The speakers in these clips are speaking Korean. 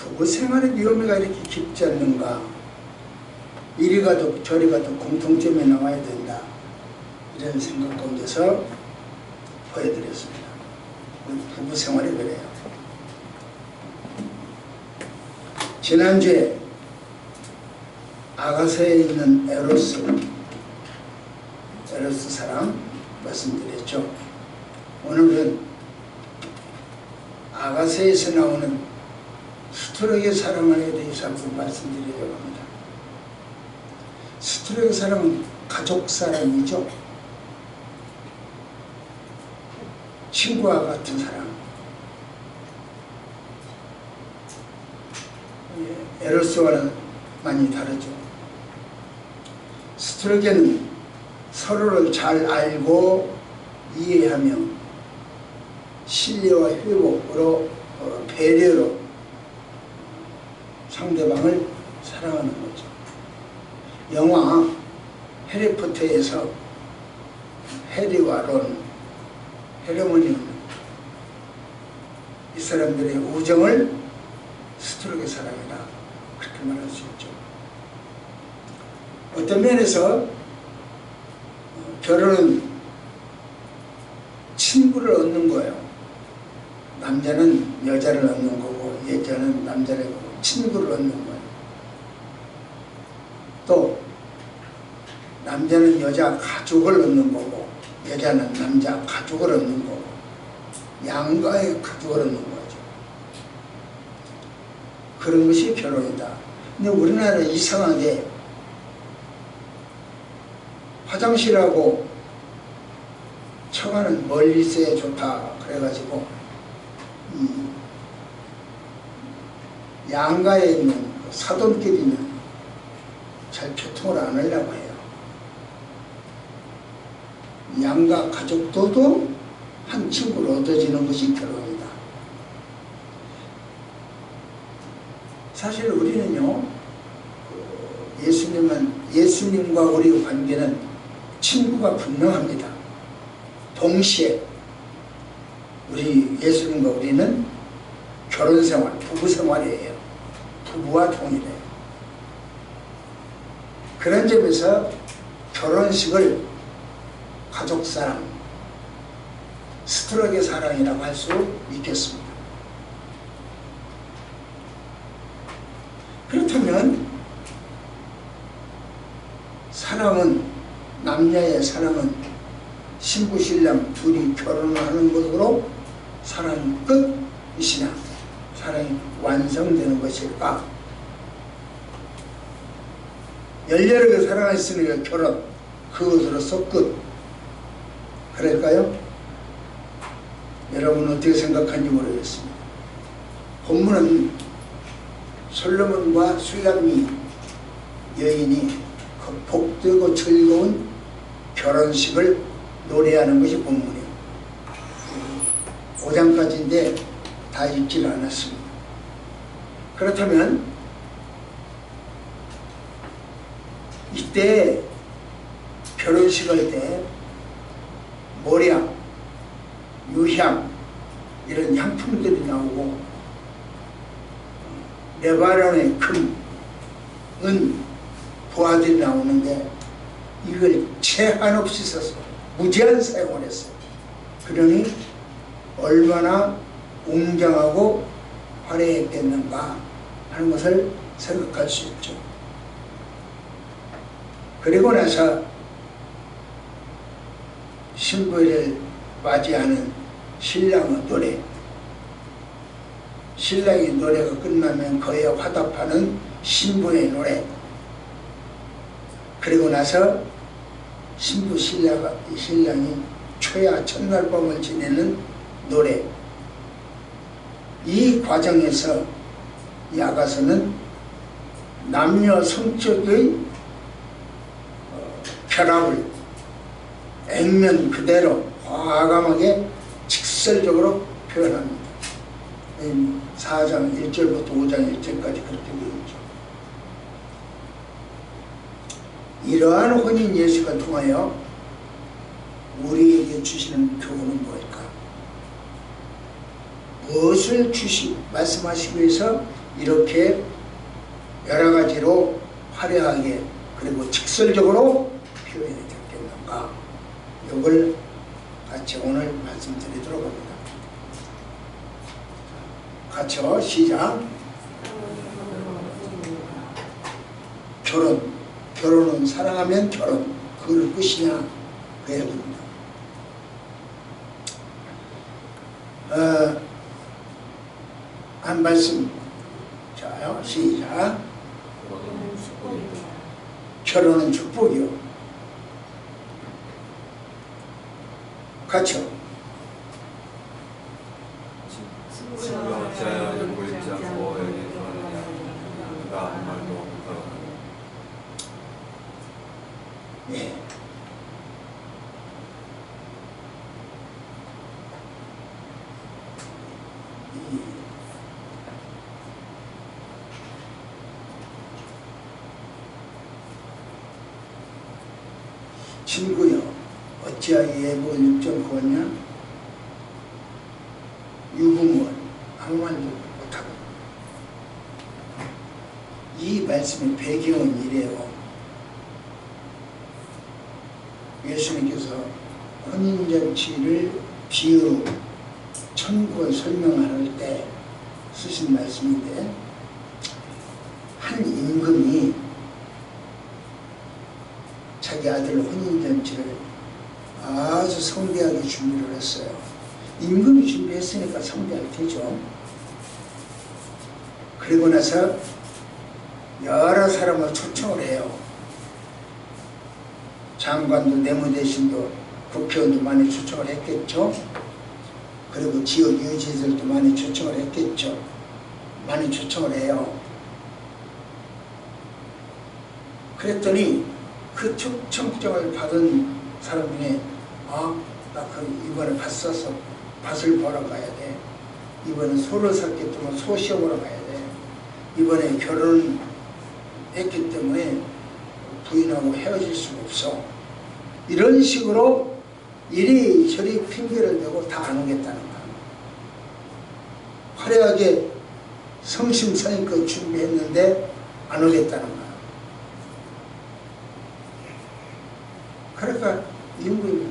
부부 생활의 위험이가 이렇게 깊지 않는가. 이리 가도 저리 가도 공통점이 나와야 된다. 이런 생각 가운데서 보여드렸습니다. 부부 생활이 그래요. 지난주에 아가서에 있는 에로스 사랑 말씀드렸죠. 오늘은 아가서에서 나오는 스토르의 사랑에 대해서 한번 말씀드리려고 합니다. 스토르의 사랑은 가족 사랑이죠. 친구와 같은 사랑. 에로스와는 많이 다르죠. 스토르게는 서로를 잘 알고 이해하며 신뢰와 회복으로 배려로 상대방을 사랑하는 거죠. 영화 해리포터에서 해리와 론, 헤르모니 이 사람들의 우정을 스토르게 사랑이다, 그렇게 말할 수 있죠. 어떤 면에서 결혼은 친구를 얻는 거예요. 남자는 여자를 얻는 거고 여자는 남자를 친구를 얻는 거예요. 또 남자는 여자 가족을 얻는 거고 여자는 남자 가족을 얻는 거고 양가의 가족을 얻는 거죠. 그런 것이 결혼이다. 근데 우리나라는 이상하게 화장실하고 처가는 멀리 있어야 좋다 그래가지고 양가에 있는 사돈끼리는 잘 교통을 안 하려고 해요. 양가 가족도 한 친구로 얻어지는 것이 결혼이다. 사실 우리는요, 예수님과 우리의 관계는 친구가 분명합니다. 동시에 우리 예수님과 우리는 결혼생활, 부부생활이에요. 부부와 동일해요. 그런 점에서 결혼식을 가족사랑, 스토르게 사랑이라고 할 수 있겠습니다. 그렇다면 사랑은, 남녀의 사랑은 신부 신랑 둘이 결혼하는 것으로 사랑이 끝이나 사랑이 완성되는 것일까? 열렬하게 사랑했으니까 결혼, 그것으로서 끝. 그럴까요? 여러분 어떻게 생각하는지 모르겠습니다. 본문은 솔로몬과 술람미 여인이 그 복되고 즐거운 결혼식을 노래하는 것이 본문이에요. 5장까지인데 다 읽지는 않았습니다. 그렇다면 이때 결혼식 할 때 모략, 유향 이런 향품들이 나오고 레바논의 금, 은, 부하들이 나오는데 이걸 제한 없이 써서 무제한 사용을 했어요. 그러니 얼마나 웅장하고 화려했겠는가 하는 것을 생각할 수 있죠. 그리고 나서 신부를 맞이하는 신랑의 노래, 신랑의 노래가 끝나면 그에 화답하는 신부의 노래, 그리고 나서 신부 신랑이 초야 첫날 밤을 지내는 노래, 이 과정에서 이 아가서는 남녀 성적의 결합을 액면 그대로 과감하게 직설적으로 표현합니다. 4장 1절부터 5장 1절까지 그렇게 되어 있죠. 이러한 혼인 예수가 통하여 우리에게 주시는 교훈은 무엇일까? 무엇을 말씀하시기 위해서 이렇게 여러 가지로 화려하게 그리고 직설적으로 표현이 됐겠는가, 이걸 같이 오늘 말씀드리도록 합니다. 같이요. 시작. 결혼은 사랑하면 결혼, 그걸 끝이냐 그 얘기입니다. 한 말씀. 자요. 시작. 결혼은 축복이요. 같이요. 예. 친구여, 어찌하여 예복을 입점 구하냐? 유부모는 아무 말도 못하고. 이 말씀의 배경은 이래요. 예수님께서 혼인잔치를 비유로 천국을 설명할 때 쓰신 말씀인데, 한 임금이 자기 아들 혼인잔치를 아주 성대하게 준비를 했어요. 임금이 준비했으니까 성대할 테죠. 그리고 나서 여러 사람을 초청을 해요. 장관도 내무대신도 국회의원도 많이 초청을 했겠죠. 그리고 지역 유지들도 많이 초청을 했겠죠. 많이 초청을 해요. 그랬더니 그 초청장을 받은 사람 중에 나 이번에 밭 사서 밭을 보러 가야 돼. 이번에 소를 샀기 때문에 소 시험으로 가야 돼. 이번에 결혼했기 때문에 부인하고 헤어질 수가 없어. 이런 식으로 이리저리 핑계를 대고 다 안 오겠다는 거야. 화려하게 성심성의껏 준비했는데 안 오겠다는 거야. 그러니까 임금이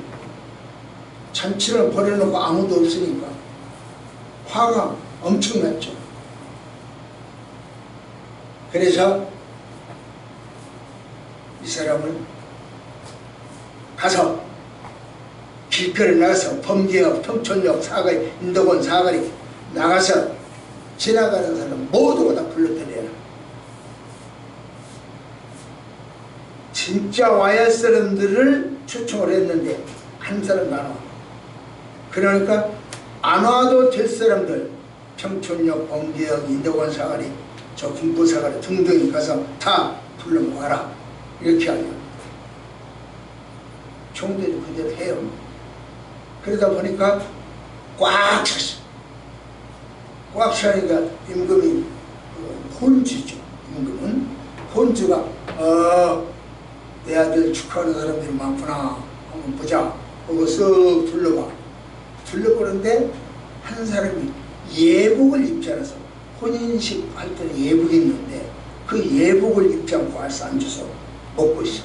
잔치를 벌여놓고 아무도 없으니까 화가 엄청났죠. 그래서 이 사람은 가서 길거리 나가서 범죄역, 평촌역, 사거리, 인도권 사거리 나가서 지나가는 사람 모두가 다 불러들여라. 진짜 와야 할 사람들을 초청을 했는데 한 사람도 안 와. 그러니까 안 와도 될 사람들, 평촌역, 범죄역, 인도권 사거리, 저 군포 사거리 등등 가서 다 불러 모아라. 이렇게 하려. 총대도 그대로 해요. 그러다 보니까 꽉 찼어. 꽉 차니까 임금이 혼주죠. 임금은 혼주가 내 아들 축하하는 사람들이 많구나. 한번 보자. 그거 쓱 둘러봐. 둘러보는데 한 사람이 예복을 입지 않아서, 혼인식 할 때는 예복이 있는데 그 예복을 입지 않고 와서 앉아서 먹고 있어.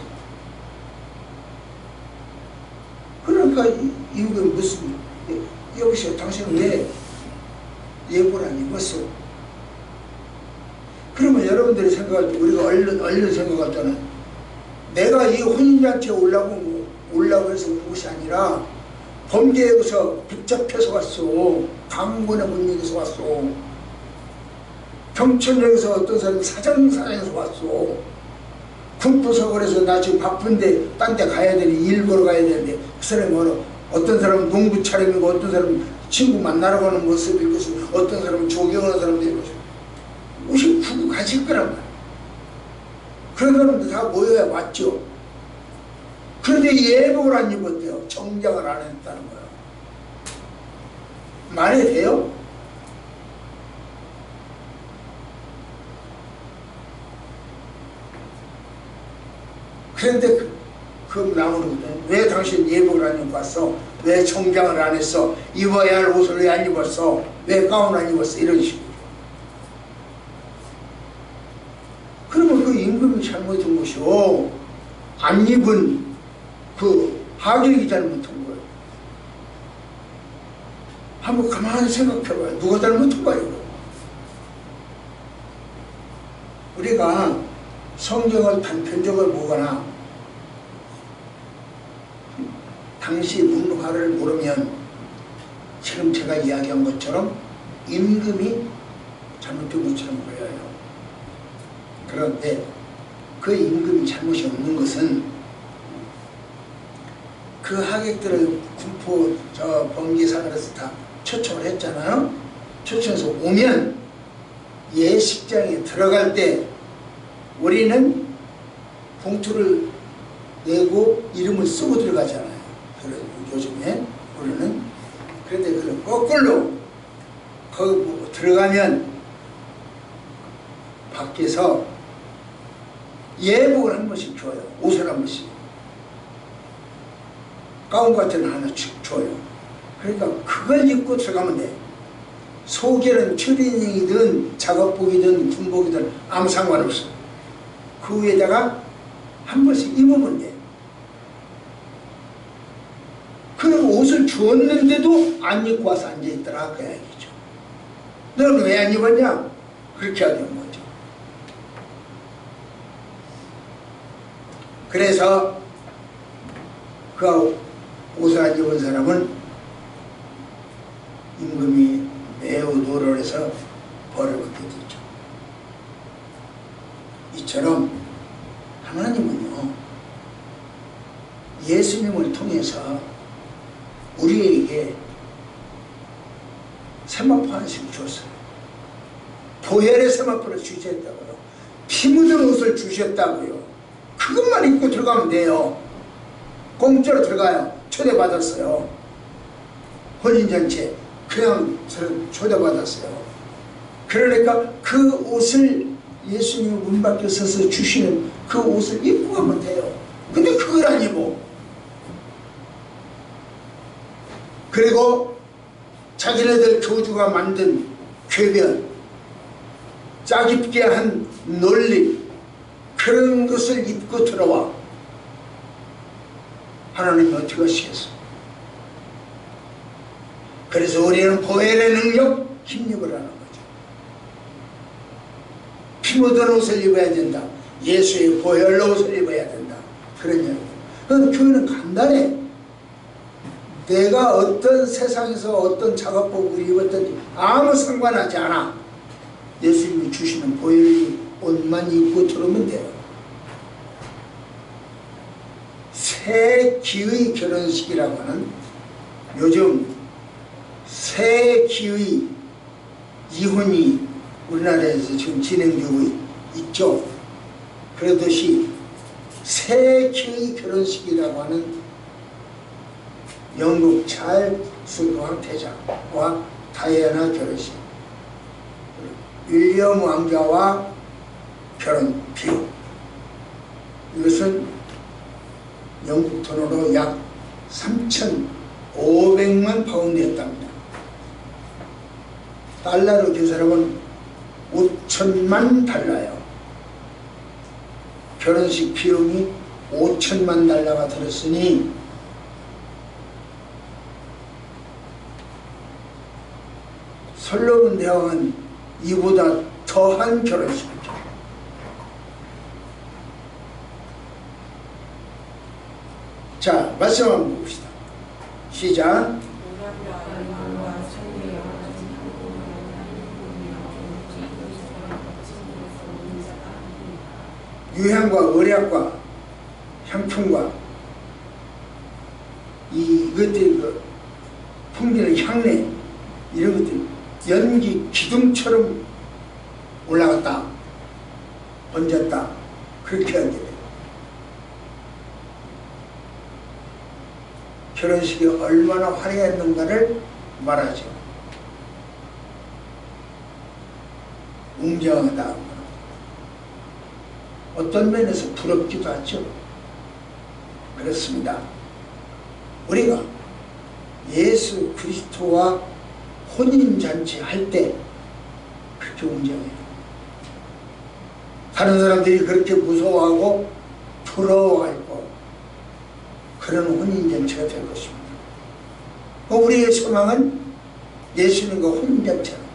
그러니까 임금이 무슨, 여보세요, 당신은 왜 예복을 안 입었어? 그러면 여러분들이 생각할 때, 우리가 얼른 생각할 때는 내가 이 혼인잔치에 올라고 해서 온 것이 아니라 범죄에서 붙잡혀서 왔어. 강군의 문역에서 왔어. 경천역에서 어떤 사람이 사장에서 왔어. 군포서거리에서 나 지금 바쁜데 딴 데 가야 되니 일 보러 가야 되는데 그 사람이 어떤 사람은 농부 차림이고 어떤 사람은 친구 만나러 가는 모습일 것이고 어떤 사람은 조경하는 사람도 있고 무슨 구구 가질 거란 말이야. 그런 사람들 다 모여야 왔죠. 그런데 예복을 안 입었대요. 정장을 안 했다는 거야. 말이 돼요? 그런데 그럼 나무는 왜 당신 예복을 안 입고 왔어? 왜 정장을 안 했어? 입어야 할 옷을 왜 안 입었어? 왜 가운 안 입었어? 이런 식으로. 임금이 잘못한 것이오. 안 입은 그 하객이 잘못한 거예요. 한번 가만히 생각해봐요. 누가 잘못한 거예요? 우리가 성경을 단편적으로 보거나 당시 문화를 모르면 지금 제가 이야기한 것처럼 임금이 잘못된 것처럼 보여요. 그런데 그 임금이 잘못이 없는 것은 그 하객들을 군포 번개사관에서 다 초청을 했잖아요. 초청해서 오면 예식장에 들어갈 때 우리는 봉투를 내고 이름을 쓰고 들어가잖아요. 요즘에 우리는. 그런데 그걸 거꾸로 거기 들어가면 밖에서 예복을 한 번씩 줘요. 옷을 한 번씩. 가운 같은 거 하나 줘요. 그러니까 그걸 입고 들어가면 돼. 속에는 추리닝이든 작업복이든 군복이든 아무 상관없어. 그 위에다가 한 번씩 입으면 돼. 그 옷을 주었는데도 안 입고 와서 앉아있더라 그 얘기죠. 너는 왜 안 입었냐? 그렇게 하는 거죠. 그래서 그 옷을 안 입은 사람은 임금이 매우 노련해서 벌을 받게 되죠. 이처럼 하나님은요, 예수님을 통해서 우리에게 세마포 하나씩 줬어요. 보혈의 세마포를 주셨다고요. 피 묻은 옷을 주셨다고요. 그것만 입고 들어가면 돼요. 공짜로 들어가요. 초대받았어요. 혼인잔치 그냥 초대받았어요. 그러니까 그 옷을 예수님 문 밖에 서서 주시는 그 옷을 입고 가면 돼요. 근데 그걸 안 입어. 그리고 자기네들 교주가 만든 궤변, 짜깁게 한 논리, 그런 것을 입고 들어와. 하나님이 어떻게 하시겠어요? 그래서 우리는 보혈의 능력 힘입으라는 거죠. 피 묻은 옷을 입어야 된다. 예수의 보혈 옷을 입어야 된다. 그런 이야기. 그럼 교회는 간단해. 내가 어떤 세상에서 어떤 작업복을 입었든지 아무 상관하지 않아. 예수님이 주시는 보혈 옷만 입고 들어오면 돼요. 새 기의 결혼식이라고 하는, 요즘 새 기의 이혼이 우리나라에서 지금 진행되고 있죠. 그러듯이 새 기의 결혼식이라고 하는 영국 찰스 왕태자와 다이애나 결혼식, 윌리엄 왕자와 결혼 비용, 이것은 영국 돈으로 약 3,500만 파운드였답니다. 달러로 계산하면 5천만 달러예요. 결혼식 비용이 5천만 달러가 들었으니 솔로몬 대왕은 이보다 더한 결혼식이죠. 자, 말씀 한번 봅시다. 시작. 유향과 의략과 향품과 이것들이 그 풍기는 향내, 이런 것들이 연기 기둥처럼 올라갔다, 번졌다, 그렇게 하게 돼요. 결혼식이 얼마나 화려했는가를 말하죠. 웅장하다. 어떤 면에서 부럽기도 하죠. 그렇습니다. 우리가 예수 그리스도와 혼인잔치 할 때 그렇게 웅장해요. 다른 사람들이 그렇게 무서워하고 부러워하고 그런 혼인잔치가 될 것입니다. 우리의 소망은 예수님과 혼인잔치입니다.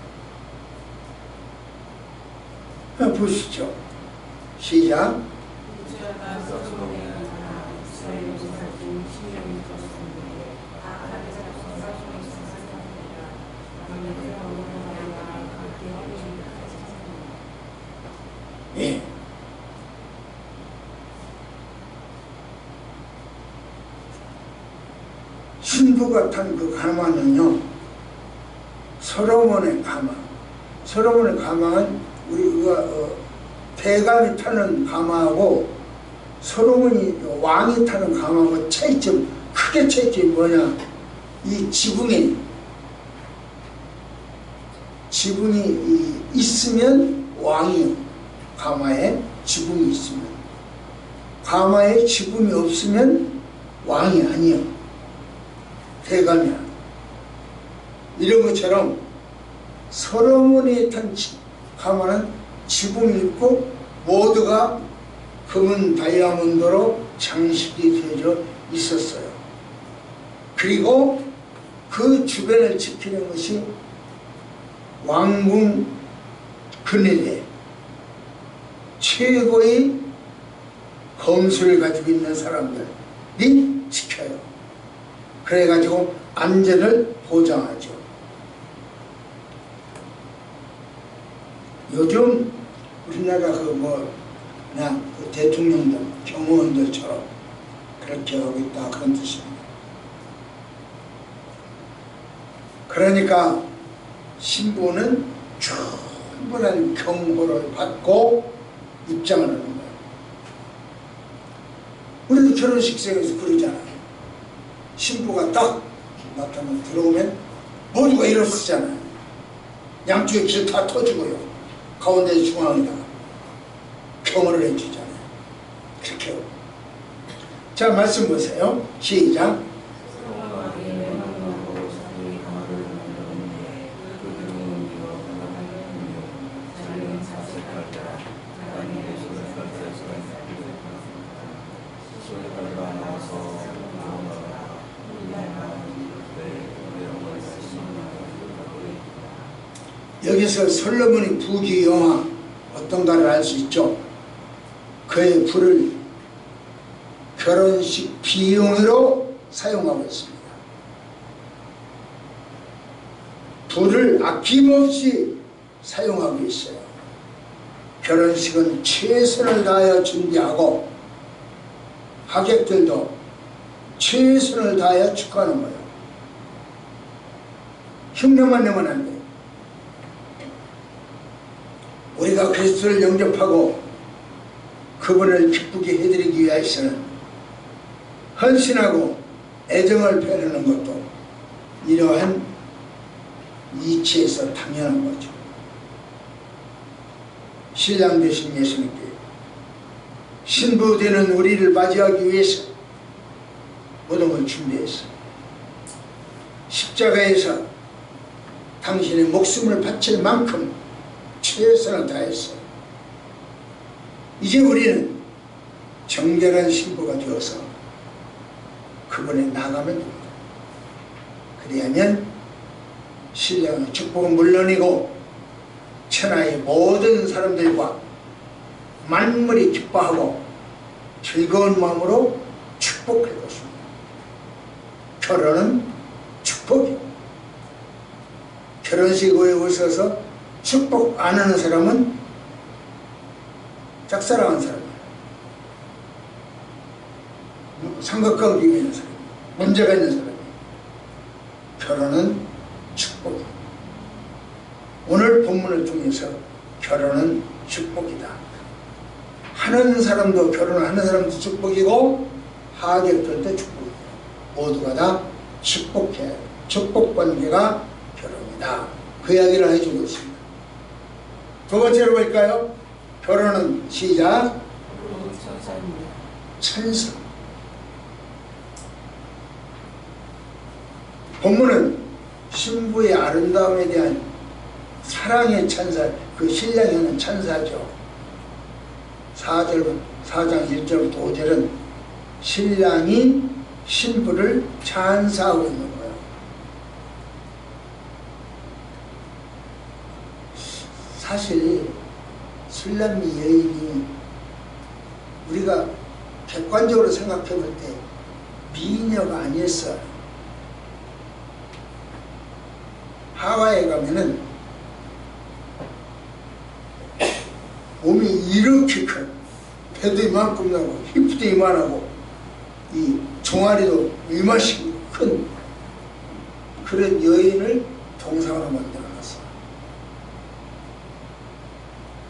보시죠. 시작. 예. 신부가 탄 그 가마는요, 솔로몬의 가마. 솔로몬의 가마는 우리가 대감이 타는 가마하고 솔로몬이 왕이 타는 가마하고 차이점, 크게 차이점이 뭐냐? 이 지붕이 있으면 왕이요. 가마에 지붕이 있으면. 가마에 지붕이 없으면 왕이 아니요. 대감이야. 이런 것처럼 솔로몬이 탄 가마는 지붕이 있고 모두가 금은 다이아몬드로 장식이 되어져 있었어요. 그리고 그 주변을 지키는 것이 왕궁 근위대 최고의 검술을 가지고 있는 사람들이 지켜요. 그래가지고 안전을 보장하죠. 요즘 우리나라 그냥 그 대통령들, 경호원들처럼 그렇게 하고 있다, 그런 뜻입니다. 그러니까 신부는 충분한 경호를 받고 입장을 하는 거예요. 우리도 결혼식장에서 그러잖아요. 신부가 딱 나타나면 들어오면 모두가 일어서잖아요. 양쪽에 길 다 터지고요. 가운데 중앙에다가 경호를 해주잖아요. 그렇게. 자, 말씀 보세요. 시작. 여기서 솔로몬의 부귀영화 어떤가를 알 수 있죠. 그의 부를 결혼식 비용으로 사용하고 있습니다. 부를 아낌없이 사용하고 있어요. 결혼식은 최선을 다하여 준비하고 하객들도 최선을 다하여 축하하는 거예요. 흉내만 내면 안 돼요. 우리가 그리스도를 영접하고 그분을 기쁘게 해드리기 위해서는 헌신하고 애정을 표현하는 것도 이러한 이치에서 당연한 거죠. 신랑 되신 예수님께 신부 되는 우리를 맞이하기 위해서 모든 걸 준비했어요. 십자가에서 당신의 목숨을 바칠 만큼 최선을 다했어요. 이제 우리는 정결한 신부가 되어서 그분에 나가면 됩니다. 그리하면 신랑의 축복은 물론이고 천하의 모든 사람들과 만물이 기뻐하고 즐거운 마음으로 축복할 것입니다. 결혼은 축복이에요. 결혼식에 오셔서 축복 안 하는 사람은 짝사랑한 사람이에요. 삼각관계 있는 사람, 문제가 있는 사람이에요. 결혼은 축복이에요. 오늘 본문을 통해서 결혼은 축복이다. 하는 사람도, 결혼하는 사람도 축복이고 하객들도 축복이에요. 모두가 다 축복해야 해요. 축복관계가 결혼이다. 그 이야기를 해주고 있습니다. 두 번째로 볼까요? 결혼은 시작. 천사. 본문은 신부의 아름다움에 대한 사랑의 천사, 그 신랑이 하는 천사죠. 4장 1절부터 5절은 신랑이 신부를 찬사하고 있는 거예요. 사실 술람미 여인이 우리가 객관적으로 생각해 볼 때 미녀가 아니었어요. 하와이에 가면은 몸이 이렇게 큰, 배도 이만큼 나고 힙도 이만하고 이 종아리도 이만큼 큰 그런 여인을 동상으로 만들어놨어요.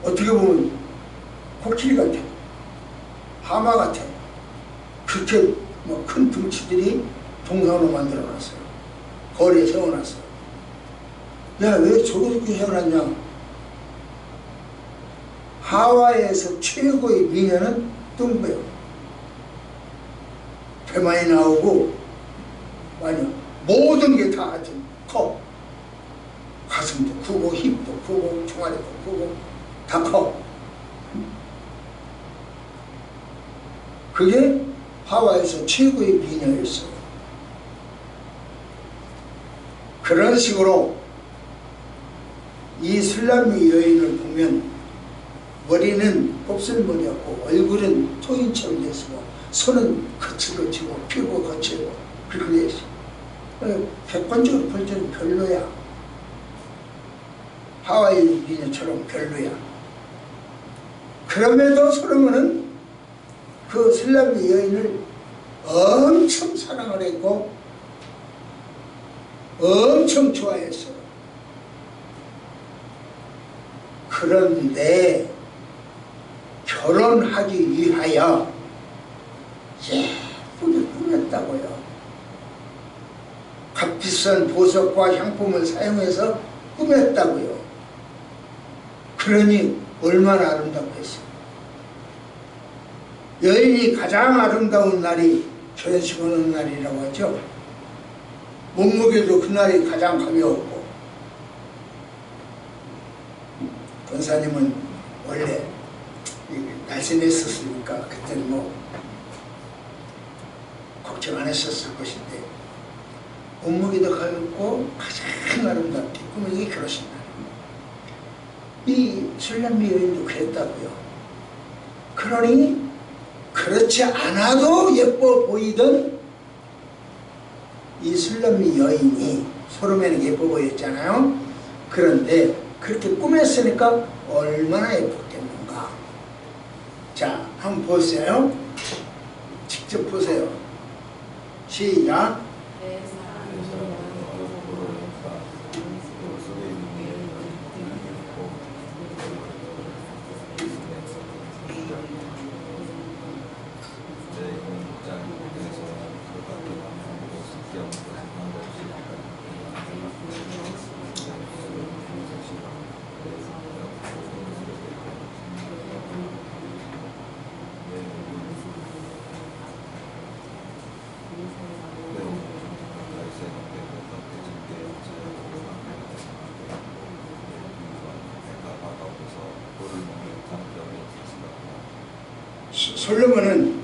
어떻게 보면 코끼리 같아, 하마 같아. 그렇게 뭐 큰 덩치들이 동상으로 만들어놨어요. 거리에 세워놨어요. 야, 왜 저렇게 세워놨냐? 하와이에서 최고의 미녀는 뚱배요. 배 많이 나오고 많이 모든 게 다 하여튼 커. 가슴도 크고 힙도 크고 종아리도 크고 다 커. 그게 하와이에서 최고의 미녀였어요. 그런 식으로 이 술람미 여인을 보면 머리는 곱슬머리였고 얼굴은 토인처럼 됐고 손은 거칠거치고 피부가 거칠고 그렇게 됐어요. 객관적으로 볼 때는 별로야. 하와이 미녀처럼 별로야. 그럼에도 솔로몬은 그 술람미 여인을 엄청 사랑을 했고 엄청 좋아했어요. 그런데 결혼하기 위하여 예쁘게 꾸몄다고요. 값비싼 보석과 향품을 사용해서 꾸몄다고요. 그러니 얼마나 아름다고 했어요. 여인이 가장 아름다운 날이 결혼식하는 날이라고 하죠. 몸무게도 그날이 가장 가벼웠고, 권사님은 원래 날씬했었으니까 그때는 뭐 걱정 안 했었을 것인데, 몸무게도 가볍고 가장 아름답게 꾸민 게 결혼식 날. 이 술람미 여인도 그랬다고요. 그러니 그렇지 않아도 예뻐 보이던 이 술람미 여인이 솔로몬에게 예뻐 보였잖아요. 그런데 그렇게 꾸몄으니까 얼마나 예뻤겠는가. 자, 한번 보세요. 직접 보세요. 시작. 솔로몬은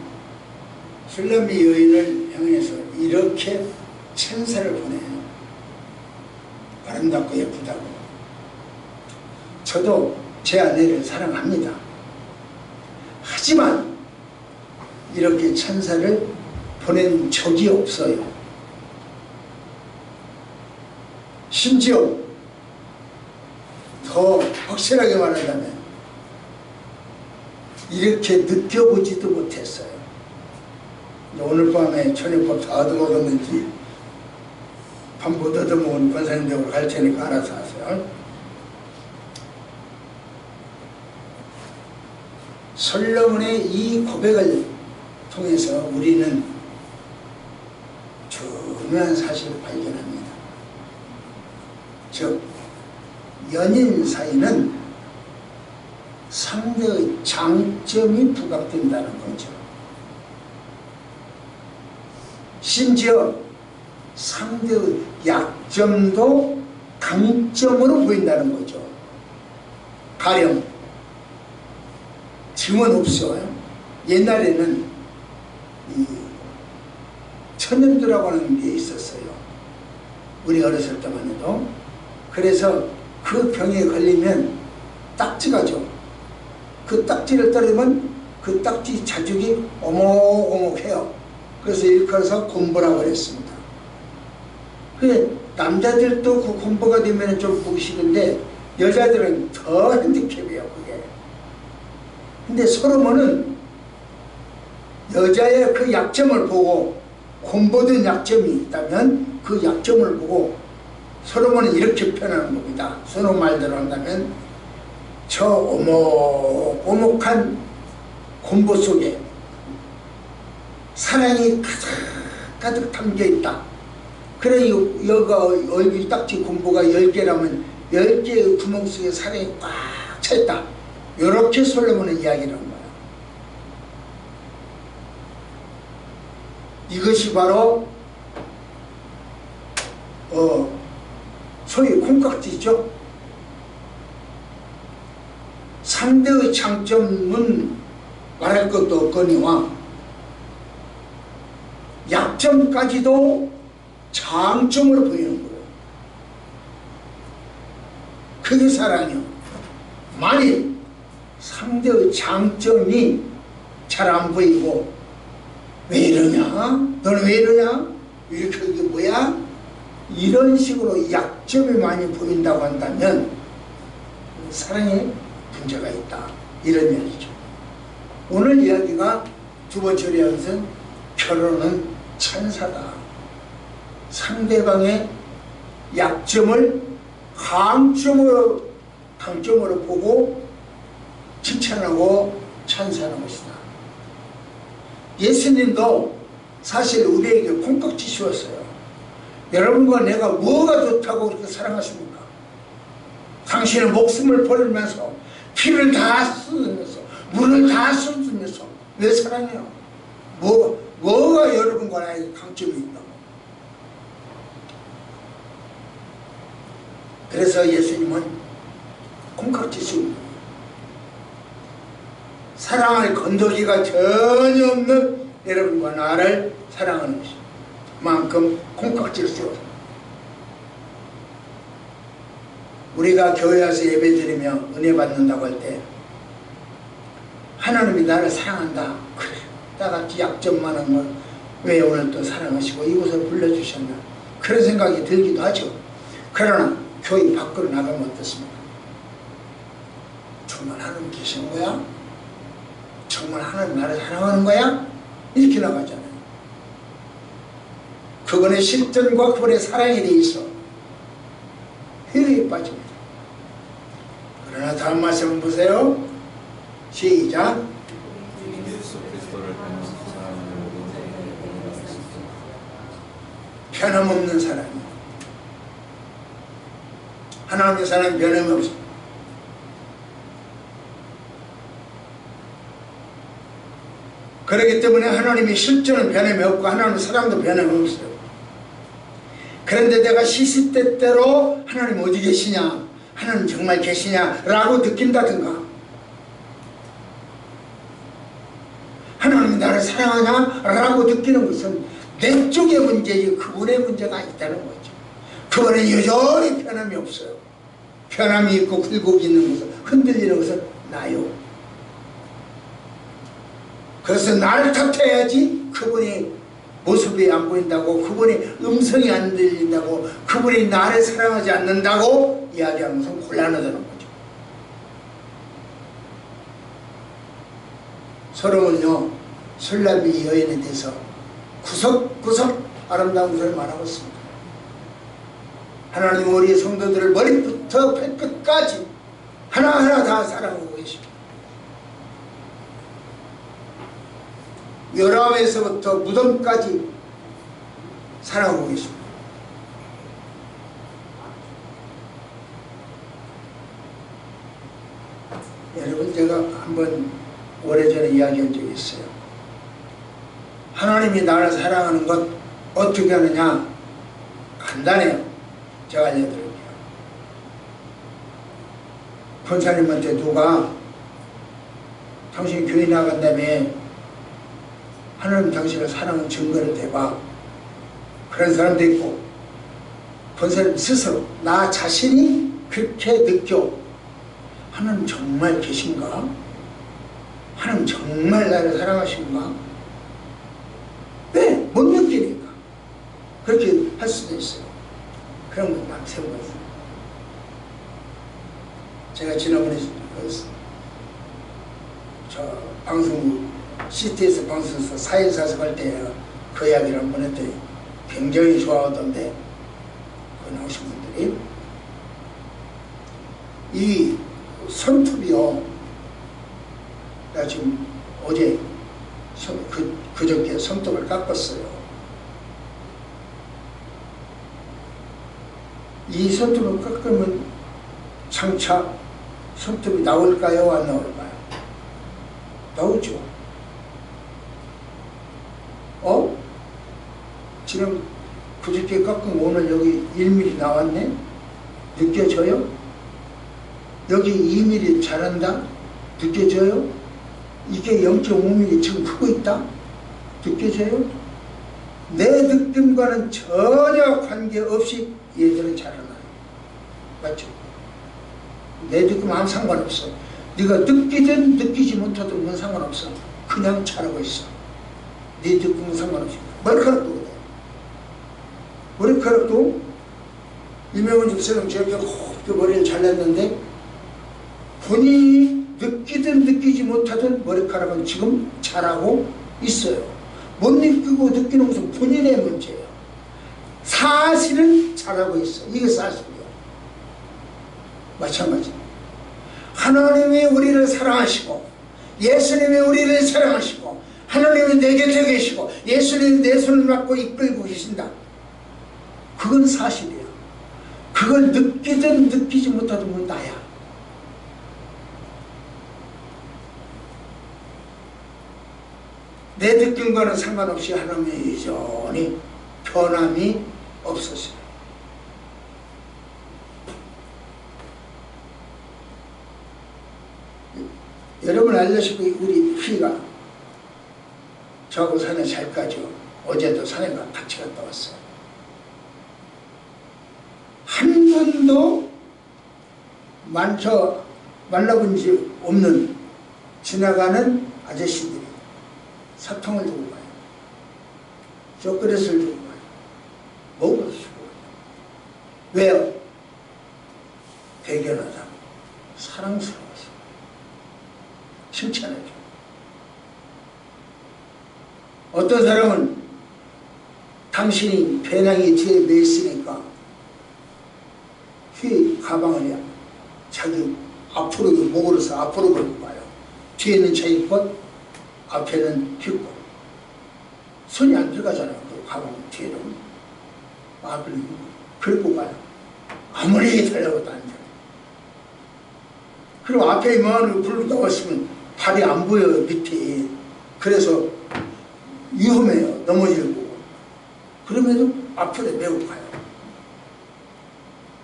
술람미 여인을 향해서 이렇게 찬사를 보내요. 아름답고 예쁘다고. 저도 제 아내를 사랑합니다. 하지만 이렇게 찬사를 보낸 적이 없어요. 심지어 더 확실하게 말하자면 이렇게 느껴보지도 못했어요. 오늘 밤에 저녁밥 다 얻어먹었는지 밥 못 얻어먹은 권사님들하고 갈 테니까 알아서 하세요. 솔로몬의 이 고백을 통해서 우리는 중요한 사실을 발견합니다. 즉, 연인 사이는 상대의 장점이 부각된다는 거죠. 심지어 상대의 약점도 강점으로 보인다는 거죠. 가령 지금은 없어요. 옛날에는 이 천연두라고 하는 게 있었어요. 우리 어렸을 때만 해도. 그래서 그 병에 걸리면 딱지가 죠. 그 딱지를 따르면 그 딱지 자죽이 오목오목해요. 그래서 일컬어서 곰보라고 그랬습니다. 남자들도 그 곰보가 되면 좀 보기 싫은데 여자들은 더 핸디캡이에요, 그게. 근데 솔로몬은 여자의 그 약점을 보고, 곰보된 약점이 있다면 그 약점을 보고 솔로몬은 이렇게 표현하는 겁니다. 서로 말대로 한다면 저 오목오목한 곰보 속에 사랑이 가득 담겨있다. 그래 여가 얼굴 딱지 곰보가 10개라면 10개의 구멍 속에 사랑이 꽉 차있다. 이렇게 솔로몬은 이야기를 한 거야. 이것이 바로 소위 콩깍지죠. 상대의 장점은 말할 것도 없거니와 약점까지도 장점으로 보이는 거예요. 그게 사랑이요. 만일 상대의 장점이 잘 안 보이고 왜 이러냐? 너는 왜 이러냐? 이렇게 이게 뭐야? 이런 식으로 약점이 많이 보인다고 한다면 사랑에 문제가 있다. 이런 얘기죠. 오늘 이야기가 두 번째 이야기는 결혼은 천사다. 상대방의 약점을 강점으로 보고 칭찬하고 찬사하는 것이다. 예수님도 사실 우리에게 콩깍지 씌웠어요. 여러분과 내가 뭐가 좋다고 그렇게 사랑하십니까? 당신의 목숨을 버리면서 피를 다 쏟으면서 물을 다 쏟으면서 왜 사랑해요? 뭐가 여러분과 나에게 강점이 있다고? 그래서 예수님은 콩깍지 씌웁니다. 사랑할 건더기가 전혀 없는 여러분과 나를 사랑하는 것입니다. 만큼 콩깍지를 씌워서 우리가 교회 와서 예배드리며 은혜 받는다고 할 때 하나님이 나를 사랑한다. 그래, 나같이 약점 많은 걸 왜 오늘 또 사랑하시고 이곳에 불러주셨나, 그런 생각이 들기도 하죠. 그러나 교회 밖으로 나가면 어떻습니까? 정말 하나님 계신 거야? 정말 하나님 나를 사랑하는 거야? 이렇게 나가잖아요. 그분의 실존과 그분의 사랑에 대해서 회의에 빠집니다. 그러나 다음 말씀 보세요. 시작. 변함없는 사랑이요. 하나님의 사랑은 변함이 없어요. 그렇기 때문에 하나님의 실존은 변함이 없고 하나님의 사랑도 변함이 없어요. 그런데 내가 시시때때로 하나님 어디 계시냐, 하나님 정말 계시냐 라고 느낀다든가, 하나님이 나를 사랑하냐 라고 느끼는 것은 내 쪽의 문제지 그분의 문제가 있다는 거죠. 그분은 여전히 변함이 없어요. 변함이 있고 굴곡이 있는 것은, 흔들리는 것은 나요. 그래서 나를 탓해야지 그분이 모습이 안 보인다고, 그분이 음성이 안 들린다고, 그분이 나를 사랑하지 않는다고 이야기하는 것은 곤란하다는 거죠. 솔로몬은요, 술람이 여인에 대해서 구석구석 아름다운 것을 말하고 있습니다. 하나님 우리의 성도들을 머리부터 발끝까지 하나하나 다 사랑하고 계십니다. 열함에서부터 무덤까지 사랑하고 계십니다. 여러분, 제가 한번 오래전에 이야기한 적이 있어요. 하나님이 나를 사랑하는 것 어떻게 하느냐? 간단해요. 제가 알려드릴게요. 권사님한테 누가 당신이 교회 나간 다음에 하나님 당신을 사랑하는 증거를 대봐. 그런 사람도 있고, 본 사람 스스로 나 자신이 그렇게 느껴. 하나님 정말 계신가? 하나님 정말 나를 사랑하신가? 네, 못 느끼니까 그렇게 할 수도 있어요. 그런 건 막 세워봤어요. 제가 지난번에 저 방송국 CTS 방송에서 사인사석할 때 그 이야기를 한번 했더니 굉장히 좋아하던데, 그 나오신 분들이 이 손톱이요, 나 지금 어제 그저께 손톱을 깎았어요. 이 손톱을 깎으면 장차 손톱이 나올까요? 안 나올까요? 나오죠. 지금 그저께 깎은 오늘 여기 1mm 나왔네? 느껴져요? 여기 2mm 자란다? 느껴져요? 이게 0.5mm 지금 크고 있다? 느껴져요? 내 느낌과는 전혀 관계없이 얘들은 자라나요. 맞죠? 내 느낌 아무 상관없어. 네가 느끼든 느끼지 못하든 그건 상관없어. 그냥 자라고 있어. 네 느낌은 상관없이. 머리카락도 그래. 머리카락도 이명훈 집사님 저렇게 곱게 머리를 잘랐는데, 본인이 느끼든 느끼지 못하든 머리카락은 지금 자라고 있어요. 못 느끼고 느끼는 것은 본인의 문제예요. 사실은 자라고 있어. 이게 사실이에요. 마찬가지. 하나님이 우리를 사랑하시고, 예수님이 우리를 사랑하시고, 하나님이 내 곁에 계시고, 예수님이 내 손을 잡고 이끌고 계신다. 그건 사실이에요. 그걸 느끼든 느끼지 못하든 건 나야. 내 느낌과는 상관없이 하나님이 여전히 변함이 없으시다. 여러분 알다시피 우리 휘가 저하고 산에 잘 가죠. 어제도 산에 같이 갔다 왔어요. 한 번도 만나본 적 없는 지나가는 아저씨들이 사탕을 주고 가요. 초콜릿을 주고 가요. 먹을 주고 가요. 왜요? 대견하다. 사랑스러워서. 칭찬해줘. 어떤 사람은 당신이 배낭이 뒤에 매있으니까 휘 가방을 자기 앞으로 목으로서 앞으로 걸고 가요. 뒤에는 자기 것, 앞에는 휘 것. 손이 안 들어가잖아요. 그 가방 뒤에는. 앞을 긁고 가요. 아무리 달려도 안 돼요. 그리고 앞에 이만한 불로 나왔으면 발이 안 보여요. 밑에. 그래서 위험해요. 넘어지고. 그러면서 앞으로 메고 가요.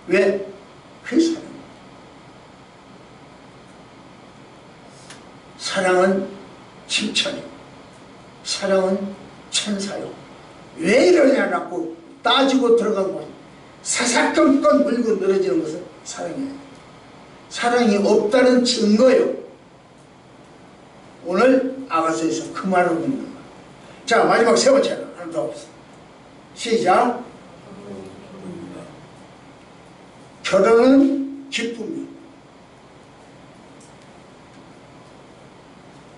왜? 그게 사랑이에요. 사랑은 칭찬이요. 사랑은 찬사요. 왜 이러냐라고 따지고 들어가고 사사건건 물고 늘어지는 것은 사랑이에요. 사랑이 없다는 증거요. 오늘 아가서에서 그 말을 묻는 거예요. 자, 마지막 세 번째는 하나 더 없어. 시작. 결혼은 기쁨이요.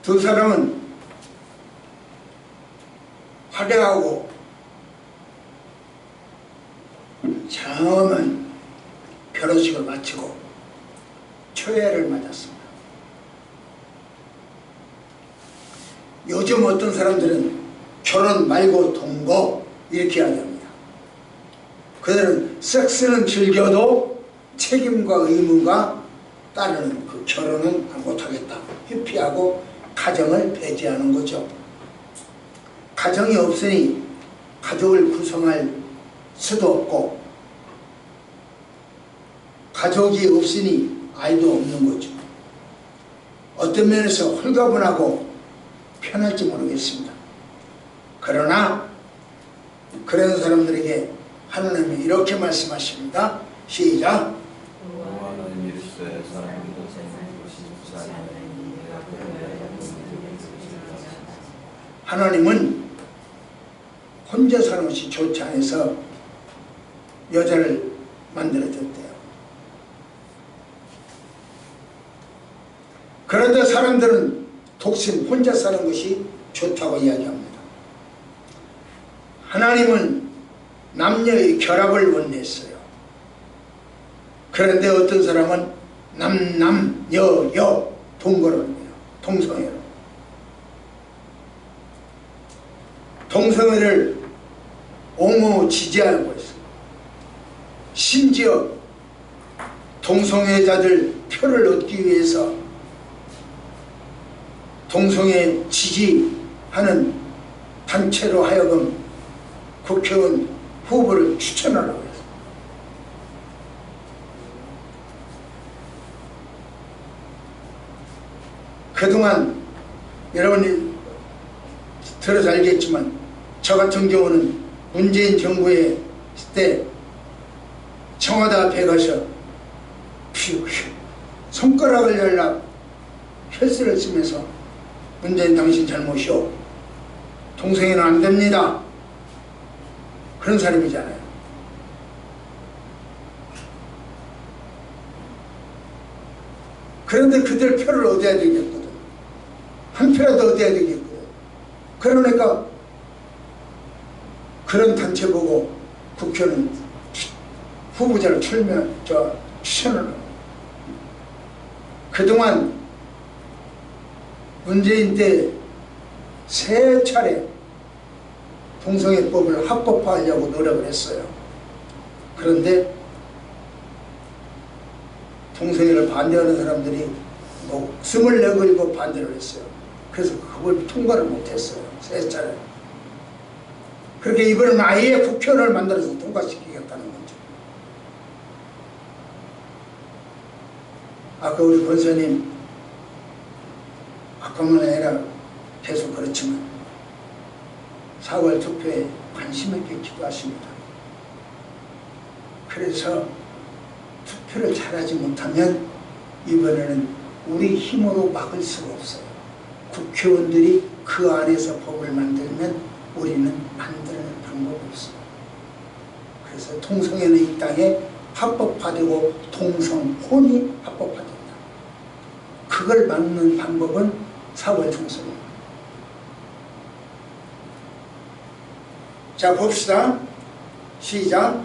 두 사람은 화려하고 장엄한 결혼식을 마치고 초회를 맞았습니다. 요즘 어떤 사람들은 결혼 말고 동거 이렇게 이야기합니다. 그들은 섹스는 즐겨도 책임과 의무가 따르는 그 결혼은 못하겠다. 회피하고 가정을 배제하는 거죠. 가정이 없으니 가족을 구성할 수도 없고, 가족이 없으니 아이도 없는 거죠. 어떤 면에서 홀가분하고 편할지 모르겠습니다. 그러나 그런 사람들에게 하나님이 이렇게 말씀하십니다. 시작. 하나님은 혼자 사는 것이 좋지 않아서 여자를 만들어줬대요. 그런데 사람들은 독신 혼자 사는 것이 좋다고 이야기합니다. 하나님은 남녀의 결합을 원했어요. 그런데 어떤 사람은 남, 여 동거를 해요. 동성애로. 동성애를 옹호 지지하고 있어요. 심지어 동성애자들 표를 얻기 위해서 동성애 지지하는 단체로 하여금 국회의원 후보를 추천하라고 했어요. 그동안 여러분이 들어서 알겠지만 저 같은 경우는 문재인 정부에 있을 때 청와대 앞에 가서 손가락을 열라 혈세를 쓰면서 문재인 당신 잘못이오. 동성애는 안 됩니다. 그런 사람이잖아요. 그런데 그들 표를 얻어야 되겠거든. 한 표라도 얻어야 되겠거든. 그러니까 그런 단체 보고 국회의원 후보자를 추천을 하고 그동안 문재인 때 세 차례 동성애법을 합법화하려고 노력을 했어요. 그런데 동성애를 반대하는 사람들이 뭐 24개 반대를 했어요. 그래서 그걸 통과를 못했어요. 세 차례. 그렇게 이번엔 아예 국회의원을 만들어서 통과시키겠다는 거죠. 아까 우리 권사님 아까만 아니라 계속 그렇지만 4월 투표에 관심 있게 기도하십니다. 그래서 투표를 잘하지 못하면 이번에는 우리 힘으로 막을 수가 없어요. 국회의원들이 그 안에서 법을 만들면 우리는 만드는 방법이 없어요. 그래서 동성애는 이 땅에 합법화되고 동성혼이 합법화된다. 그걸 막는 방법은 4월 총선입니다. 자, 봅시다. 시작.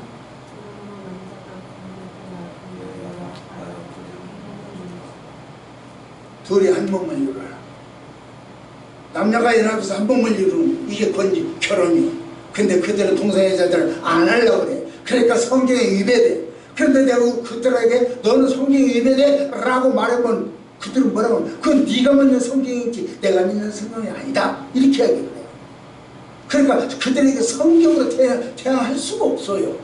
둘이 한 몸을 이루라. 남녀가 연합해서 한 몸을 이루는 이게 결혼이요. 근데 그들은 동성애자들은 안 하려고 그래. 그러니까 성경에 위배돼. 그런데 내가 그들에게 너는 성경에 위배돼 라고 말하면 그들은 뭐라고 하면 그건 네가 믿는 성경이지 내가 믿는 성경이 아니다. 이렇게 하게 그래요. 그러니까 그들에게 성경으로 태양할 수가 없어요.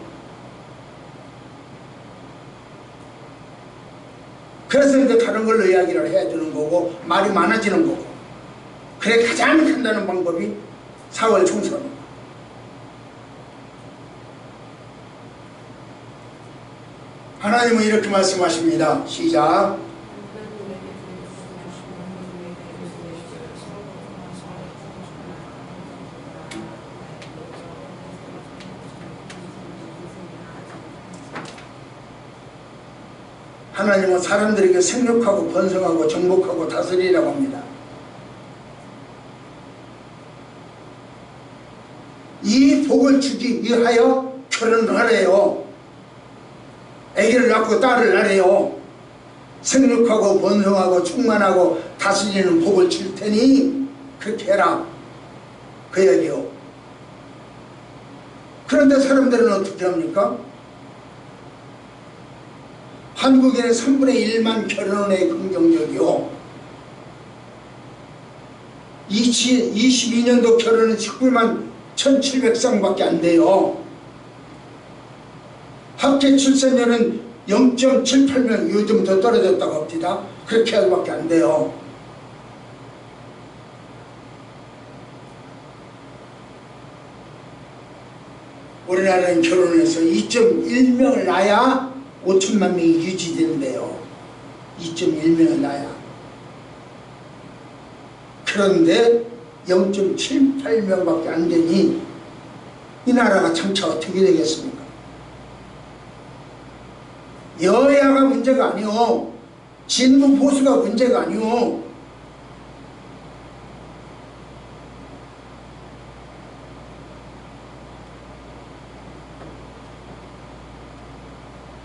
그래서 이제 다른 걸로 이야기를 해야 되는 거고 말이 많아지는 거고 그래 가장 간단한 방법이 4월 총선입니다. 하나님은 이렇게 말씀하십니다. 시작. 하나님은 사람들에게 생육하고 번성하고 정복하고 다스리라고 합니다. 이 복을 주기 위하여 결혼을 하래요. 아기를 낳고 딸을 낳으래요. 생육하고 번성하고 충만하고 다스리는 복을 줄 테니 그렇게 해라. 그 얘기요. 그런데 사람들은 어떻게 합니까? 한국인의 3분의 1만 결혼에 긍정적이요. 22년도 결혼은 19만 1700쌍밖에 안 돼요. 합계 출산율은 0.78명 요즘 더 떨어졌다고 합니다. 그렇게 밖에 안 돼요. 우리나라는 결혼해서 2.1명을 낳아야 5천만 명이 유지된대요. 2.1명을 낳아야. 그런데 0.78명밖에 안 되니 이 나라가 장차 어떻게 되겠습니까? 여야가 문제가 아니오. 진보 보수가 문제가 아니오.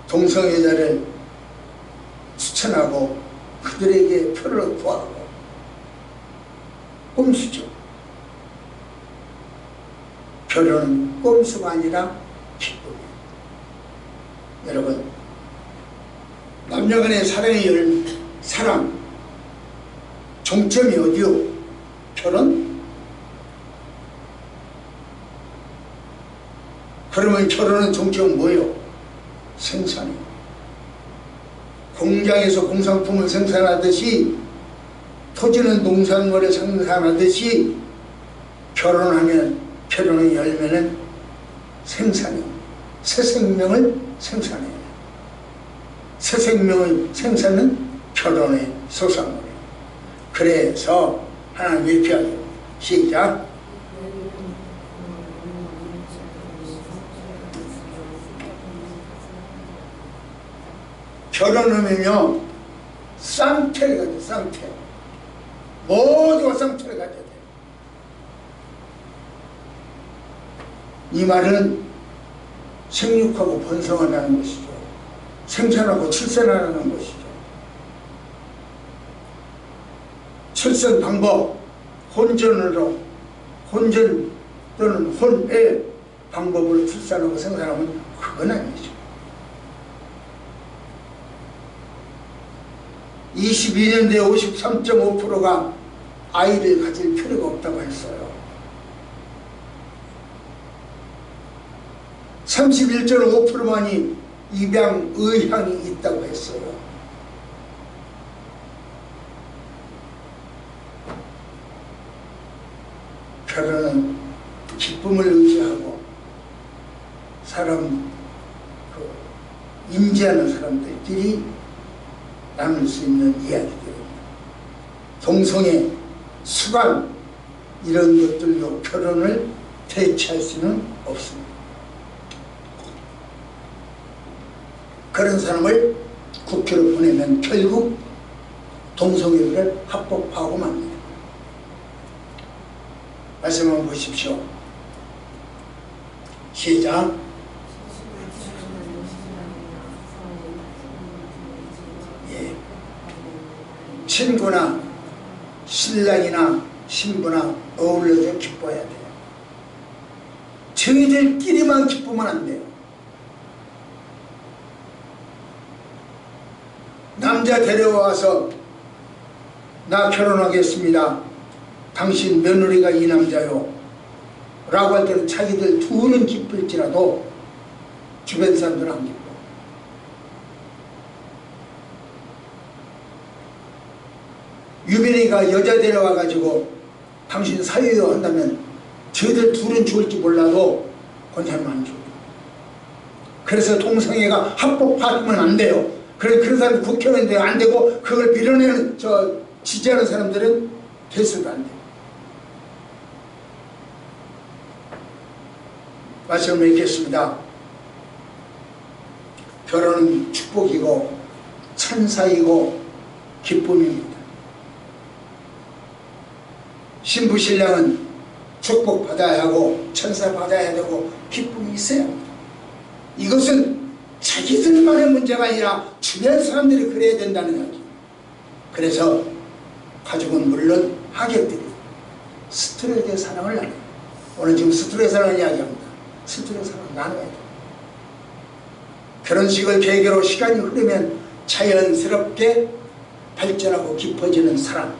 동성애자를 추천하고 그들에게 표를 구하고 꼼수죠. 결혼은 꼼수가 아니라 기쁨이에요. 여러분, 남녀간의 사랑의 사랑 종점이 어디요? 결혼? 그러면 결혼은 종점은 뭐예요? 생산이요. 공장에서 공산품을 생산하듯이 토지는 농산물을 생산하듯이 결혼의 열매는 생산이요. 새 생명을 생산해요. 새 생명의 생산은 결혼의 소상물이에요. 그래서 하나님 이렇게 하죠. 시작. 결혼하면요 쌍태를 가져요. 쌍태. 모두가 쌍태를 가져야 돼요. 이 말은 생육하고 번성한다는 것이죠. 생산하고 출산하는 것이죠. 출산 방법, 혼전 또는 혼의 방법으로 출산하고 생산하면 그건 아니죠. 22년도에 53.5%가 아이를 가질 필요가 없다고 했어요. 31.5%만이 입양 의향이 있다고 했어요. 결혼은 기쁨을 의지하고 인지하는 사람들끼리 나눌 수 있는 이야기들입니다. 동성애, 수관 이런 것들로 결혼을 대체할 수는 없습니다. 그런 사람을 국회로 보내면 결국 동성애를 합법화하고 맙니다. 말씀 한번 보십시오. 시작. 예. 친구나 신랑이나 신부나 어울려서 기뻐해야 돼요. 저희들끼리만 기쁘면 안 돼요. 남자 데려와서 나 결혼하겠습니다. 당신 며느리가 이 남자요 라고 할 때는 자기들 둘은 기쁠지라도 주변 사람들은 안 기뻐. 유빈이가 여자 데려와 가지고 당신 사유요 한다면 저희들 둘은 좋을지 몰라도 권사는 안 좋아요. 그래서 동성애가 합법화하면 안 돼요. 그런 사람이 국회의원인데 안 되고 그걸 밀어내는 지지하는 사람들은 됐어도 안 돼요. 말씀을 읽겠습니다. 결혼은 축복이고 찬사이고 기쁨입니다. 신부 신랑은 축복받아야 하고 천사받아야 되고 기쁨이 있어야 합니다. 이것은 자기들만의 문제가 아니라 주변 사람들이 그래야 된다는 거죠. 그래서 가족은 물론 하객들이 스트레스의 사랑을 나눠요. 오늘 지금 스트레스 사랑을 이야기합니다. 스트레스 사랑을 나눠야 돼요. 결혼식을 계기로 시간이 흐르면 자연스럽게 발전하고 깊어지는 사랑,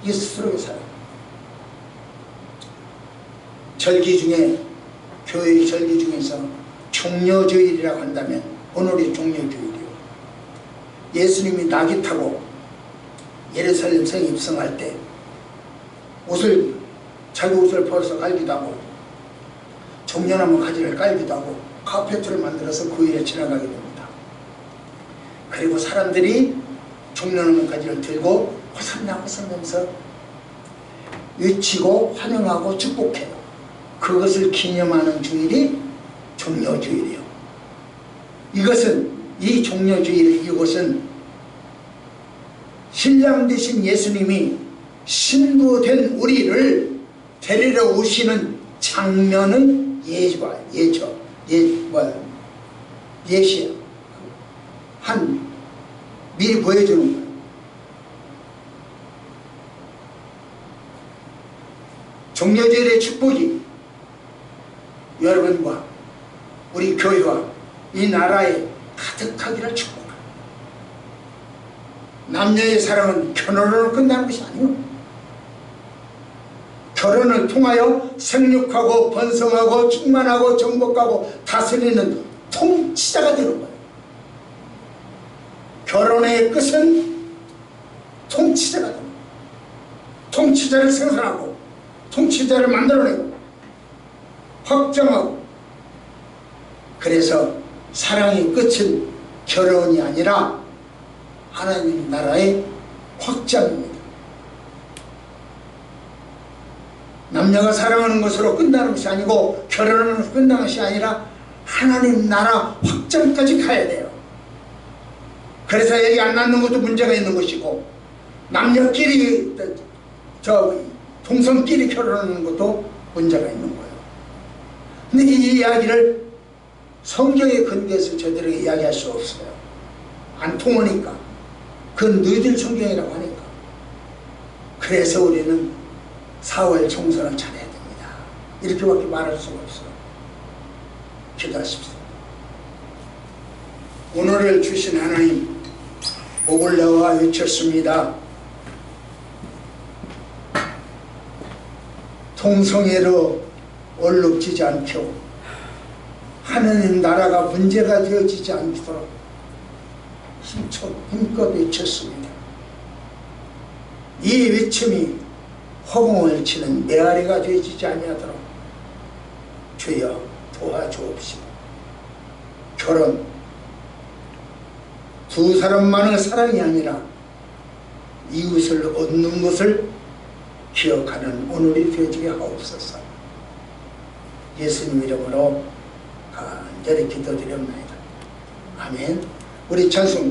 이게 스트레스 사랑. 절기 중에 교회의 절기 중에서 종려주일이라고 한다면 오늘이 종려주일이요. 예수님이 낙이 타고 예루살렘 성에 입성할 때 자기 옷을 벗어서 갈기도 하고 종려나무 가지를 깔기도 하고 카페트를 만들어서 그 위에 지나가게 됩니다. 그리고 사람들이 종려나무 가지를 들고 호산나 호산하면서 외치고 환영하고 축복해요. 그것을 기념하는 주일이 종려주일이에요. 이 종려주일, 이곳은 신랑 되신 예수님이 신부된 우리를 데리러 오시는 장면은 예시야. 미리 보여주는 거예요. 종려주일의 축복이 여러분과 우리 교회와 이 나라에 가득하기를 축복합니다. 남녀의 사랑은 결혼으로 끝나는 것이 아니고 결혼을 통하여 생육하고 번성하고 충만하고 정복하고 다스리는 통치자가 되는 거예요. 결혼의 끝은 통치자가 됩니다. 통치자를 생산하고 통치자를 만들어내고 확정하고, 그래서 사랑의 끝은 결혼이 아니라 하나님 나라의 확장입니다. 남녀가 사랑하는 것으로 끝나는 것이 아니고 결혼하는 것으로 끝나는 것이 아니라 하나님 나라 확장까지 가야 돼요. 그래서 애기 안 낳는 것도 문제가 있는 것이고 남녀끼리 동성끼리 결혼하는 것도 문제가 있는 거예요. 근데 이 이야기를 성경에 근거해서 저들에게 이야기할 수 없어요. 안 통하니까. 그건 너희들 성경이라고 하니까. 그래서 우리는 4월 총선을 잘해야 됩니다. 이렇게밖에 말할 수가 없어요. 기도하십시오. 오늘을 주신 하나님, 목을 내어 외쳤습니다. 통성애로 얼룩지지 않고 하나님 나라가 문제가 되어지지 않도록 힘껏 외쳤습니다. 이 외침이 허공을 치는 메아리가 되어지지 아니하도록 주여 도와주옵시고, 결혼 두 사람만의 사랑이 아니라 이웃을 얻는 것을 기억하는 오늘이 되어지게 하옵소서. 예수님 이름으로 간절히 기도드립니다. 아멘. 우리 찬송